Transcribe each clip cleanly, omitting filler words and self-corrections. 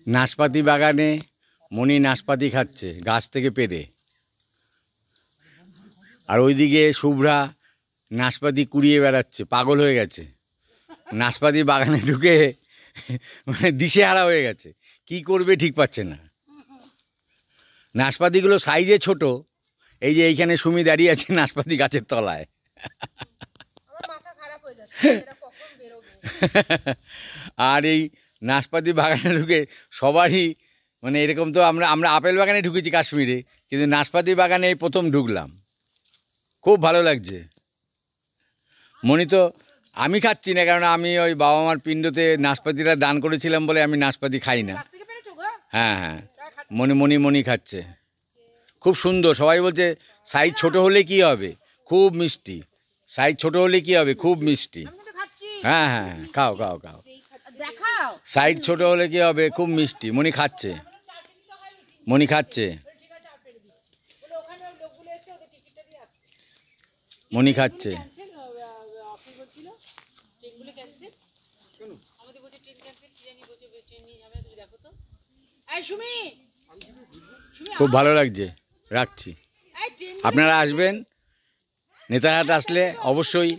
নাশপাতি বাগানে মণি নাশপাতি খাচ্ছে গাছ থেকে পেড়ে, আর ওইদিকে শুভ্রা নাশপাতি কুড়িয়ে বেড়াচ্ছে, পাগল হয়ে গেছে। নাশপাতি বাগানে ঢুকে মানে দিশেহারা হয়ে গেছে, কি করবে ঠিক পাচ্ছে না। নাশপাতিগুলো সাইজে ছোট, এই যে এইখানে সুমি দাঁড়িয়ে আছে নাশপাতি গাছের তলায়। আর এই নাশপাতি বাগানে ঢুকে সবারই মানে এরকম, তো আমরা আপেল বাগানে ঢুকেছি কাশ্মীরে, কিন্তু নাশপাতি বাগানে এই প্রথম ঢুকলাম, খুব ভালো লাগছে। মনি তো, আমি খাচ্ছি না, কারণ আমি ওই বাবা মার পিণ্ডতে নাশপাতিটা দান করেছিলাম বলে আমি নাশপাতি খাই না। হ্যাঁ হ্যাঁ, মনি খাচ্ছে, খুব সুন্দর। সবাই বলছে সাইজ ছোট হলে কি হবে, খুব মিষ্টি। সাইজ ছোট হলে কি হবে, খুব মিষ্টি। হ্যাঁ হ্যাঁ, খাও খাও খাও। সাইজ ছোট হলে কি হবে, খুব মিষ্টি। মনি খাচ্ছে, মনি খাচ্ছে, মনি খাচ্ছে। খুব ভালো লাগছে, রাখছি। আপনারা আসবেন, নেতারহাট আসলে অবশ্যই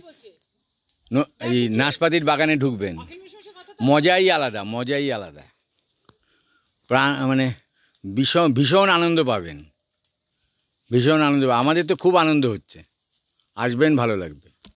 এই নাশপাতির বাগানে ঢুকবেন। মজাই আলাদা, মজাই আলাদা। মানে ভীষণ ভীষণ আনন্দ পাবেন, ভীষণ আনন্দ। আমাদের তো খুব আনন্দ হচ্ছে, আসবেন, ভালো লাগবে।